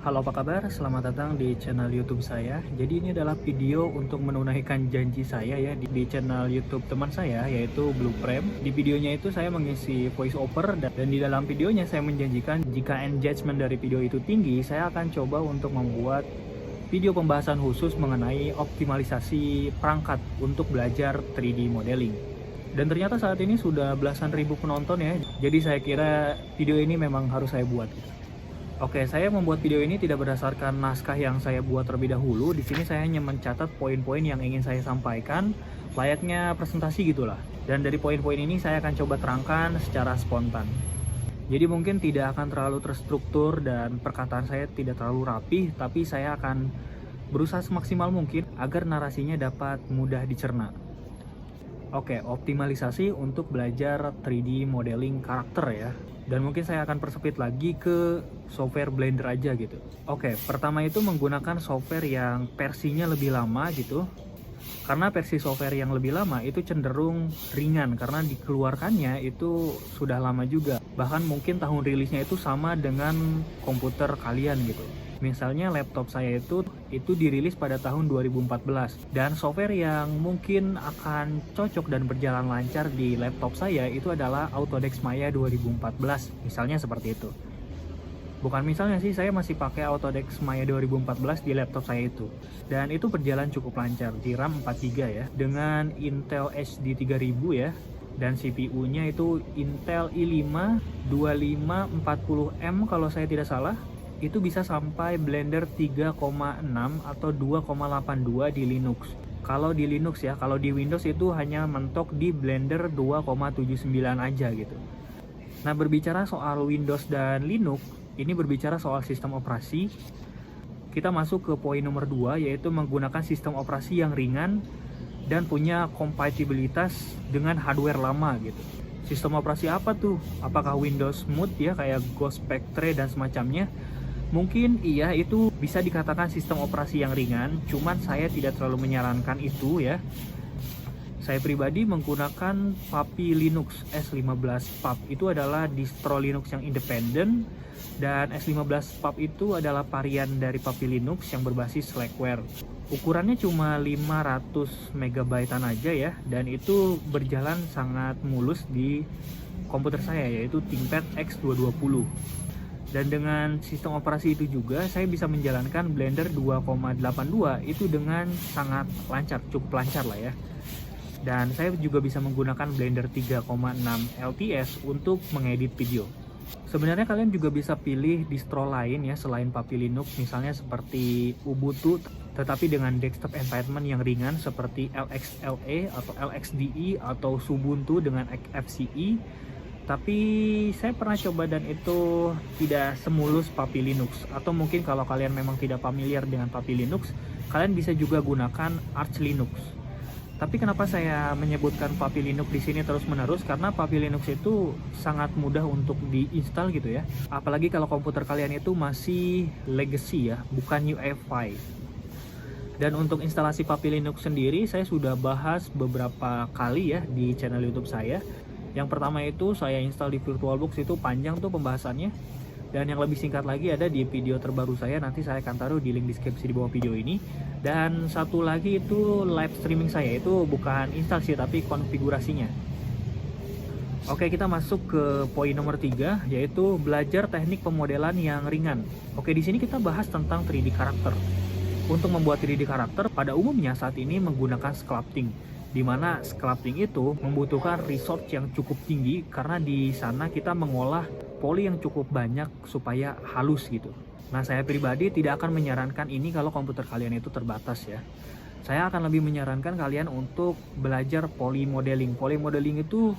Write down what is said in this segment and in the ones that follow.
Halo, apa kabar? Selamat datang di channel YouTube saya. Jadi ini adalah video untuk menunaikan janji saya ya di channel YouTube teman saya, yaitu Blue Frame. Di videonya itu saya mengisi voice over dan di dalam videonya saya menjanjikan jika engagement dari video itu tinggi, saya akan coba untuk membuat video pembahasan khusus mengenai optimalisasi perangkat untuk belajar 3D modeling. Dan ternyata saat ini sudah belasan ribu penonton ya. Jadi saya kira video ini memang harus saya buat. Oke, saya membuat video ini tidak berdasarkan naskah yang saya buat terlebih dahulu. Di sini saya hanya mencatat poin-poin yang ingin saya sampaikan, layaknya presentasi gitulah. Dan dari poin-poin ini saya akan coba terangkan secara spontan. Jadi mungkin tidak akan terlalu terstruktur dan perkataan saya tidak terlalu rapi, tapi saya akan berusaha semaksimal mungkin agar narasinya dapat mudah dicerna. Oke, optimalisasi untuk belajar 3D modeling karakter ya. Dan mungkin saya akan persempit lagi ke software Blender aja gitu. Oke, pertama itu menggunakan software yang versinya lebih lama gitu. Karena versi software yang lebih lama itu cenderung ringan karena dikeluarkannya itu sudah lama juga. Bahkan mungkin tahun rilisnya itu sama dengan komputer kalian gitu. Misalnya laptop saya itu dirilis pada tahun 2014 dan software yang mungkin akan cocok dan berjalan lancar di laptop saya itu adalah Autodesk Maya 2014, misalnya seperti itu. Bukan misalnya sih, saya masih pakai Autodesk Maya 2014 di laptop saya itu. Dan itu berjalan cukup lancar di RAM 4 GB ya, dengan Intel HD 3000 ya. Dan CPU-nya itu Intel i5 2540M kalau saya tidak salah. Itu bisa sampai Blender 3,6 atau 2,82 di Linux. Kalau di Linux ya, kalau di Windows itu hanya mentok di Blender 2,79 aja gitu. Nah, berbicara soal Windows dan Linux, ini berbicara soal sistem operasi. Kita masuk ke poin nomor 2, yaitu menggunakan sistem operasi yang ringan dan punya kompatibilitas dengan hardware lama gitu. Sistem operasi apa tuh? Apakah Windows Smooth ya, kayak Ghost Spectre dan semacamnya? Mungkin iya, itu bisa dikatakan sistem operasi yang ringan, cuman saya tidak terlalu menyarankan itu ya. Saya pribadi menggunakan Puppy Linux S15 Pup. Itu adalah distro Linux yang independen, dan S15 Pup itu adalah varian dari Puppy Linux yang berbasis Slackware. Ukurannya cuma 500 MB-an aja ya, dan itu berjalan sangat mulus di komputer saya, yaitu ThinkPad X220. Dan dengan sistem operasi itu juga saya bisa menjalankan Blender 2,82 itu dengan sangat lancar, cukup lancar lah ya. Dan saya juga bisa menggunakan Blender 3,6 LTS untuk mengedit video. Sebenarnya kalian juga bisa pilih distro lain ya selain Puppy Linux, misalnya seperti Ubuntu, tetapi dengan desktop environment yang ringan seperti LXLE atau LXDE atau Ubuntu dengan XFCE. Tapi saya pernah coba dan itu tidak semulus Puppy Linux. Atau mungkin kalau kalian memang tidak familiar dengan Puppy Linux, kalian bisa juga gunakan Arch Linux. Tapi kenapa saya menyebutkan Puppy Linux di sini terus-menerus? Karena Puppy Linux itu sangat mudah untuk diinstal gitu ya. Apalagi kalau komputer kalian itu masih legacy ya, bukan UEFI. Dan untuk instalasi Puppy Linux sendiri saya sudah bahas beberapa kali ya di channel YouTube saya. Yang pertama itu saya install di VirtualBox, itu panjang tuh pembahasannya. Dan yang lebih singkat lagi ada di video terbaru saya, nanti saya akan taruh di link deskripsi di bawah video ini. Dan satu lagi itu live streaming saya, itu bukan install sih tapi konfigurasinya. Oke, kita masuk ke poin nomor 3, yaitu belajar teknik pemodelan yang ringan. Oke, di sini kita bahas tentang 3D karakter. Untuk membuat 3D karakter pada umumnya saat ini menggunakan sculpting, di mana sculpting itu membutuhkan resource yang cukup tinggi karena di sana kita mengolah poli yang cukup banyak supaya halus gitu. Nah, saya pribadi tidak akan menyarankan ini kalau komputer kalian itu terbatas ya. Saya akan lebih menyarankan kalian untuk belajar poly modeling. Poly modeling itu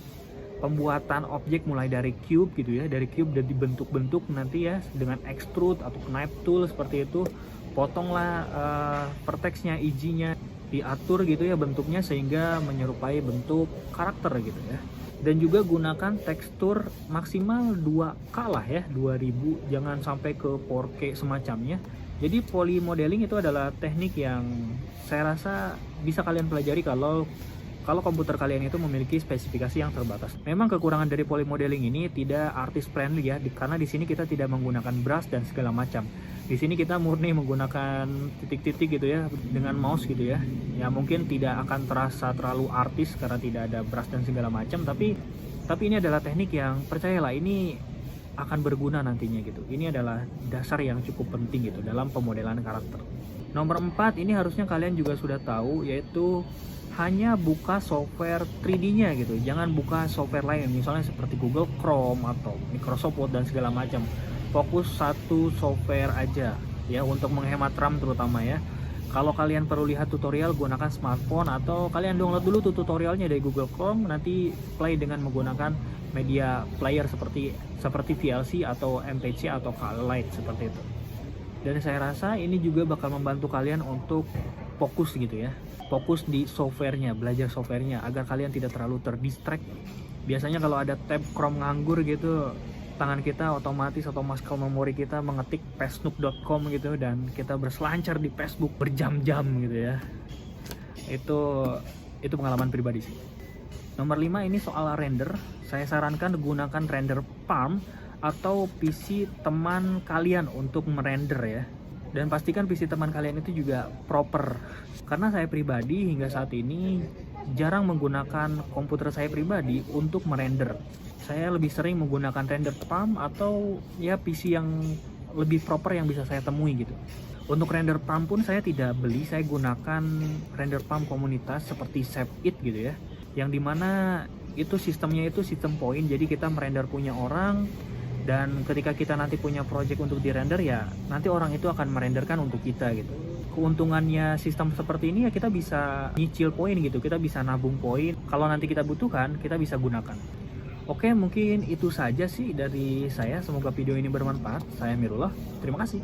pembuatan objek mulai dari cube gitu ya, dari cube dan dibentuk-bentuk nanti ya dengan extrude atau knife tool seperti itu. Potonglah vertexnya, edge-nya, diatur gitu ya bentuknya sehingga menyerupai bentuk karakter gitu ya. Dan juga gunakan tekstur maksimal 2K lah ya, 2000, jangan sampai ke 4K semacamnya. Jadi poly modeling itu adalah teknik yang saya rasa bisa kalian pelajari kalau komputer kalian itu memiliki spesifikasi yang terbatas. Memang kekurangan dari poly modeling ini tidak artist friendly ya, karena di sini kita tidak menggunakan brush dan segala macam. Di sini kita murni menggunakan titik-titik gitu ya dengan mouse gitu ya. Ya mungkin tidak akan terasa terlalu artis karena tidak ada brush dan segala macam, tapi ini adalah teknik yang percayalah ini akan berguna nantinya gitu. Ini adalah dasar yang cukup penting gitu dalam pemodelan karakter. Nomor 4 ini harusnya kalian juga sudah tahu, yaitu hanya buka software 3D-nya gitu. Jangan buka software lain misalnya seperti Google Chrome atau Microsoft Word dan segala macam. Fokus satu software aja ya untuk menghemat RAM terutama ya. Kalau kalian perlu lihat tutorial, gunakan smartphone atau kalian download dulu tuh tutorialnya dari Google Chrome, nanti play dengan menggunakan media player seperti VLC atau MPC atau Light seperti itu. Dan saya rasa ini juga bakal membantu kalian untuk fokus gitu ya. Fokus di softwarenya, belajar softwarenya agar kalian tidak terlalu terdistract. Biasanya kalau ada tab Chrome nganggur gitu, tangan kita otomatis atau muscle memori kita mengetik pesnook.com gitu dan kita berselancar di Facebook berjam-jam gitu ya. Itu pengalaman pribadi sih. Nomor 5 ini soal render. Saya sarankan gunakan render Palm atau PC teman kalian untuk merender ya. Dan pastikan PC teman kalian itu juga proper. Karena saya pribadi hingga saat ini jarang menggunakan komputer saya pribadi untuk merender. Saya lebih sering menggunakan render Palm atau ya PC yang lebih proper yang bisa saya temui gitu. Untuk render Palm pun saya tidak beli, saya gunakan render Palm komunitas seperti Save It gitu ya. Yang dimana itu sistemnya itu sistem poin, jadi kita merender punya orang dan ketika kita nanti punya project untuk dirender ya nanti orang itu akan merenderkan untuk kita gitu. Keuntungannya sistem seperti ini ya kita bisa nyicil poin gitu, kita bisa nabung poin, kalau nanti kita butuhkan kita bisa gunakan. Oke, mungkin itu saja sih dari saya. Semoga video ini bermanfaat. Saya Mirullah. Terima kasih.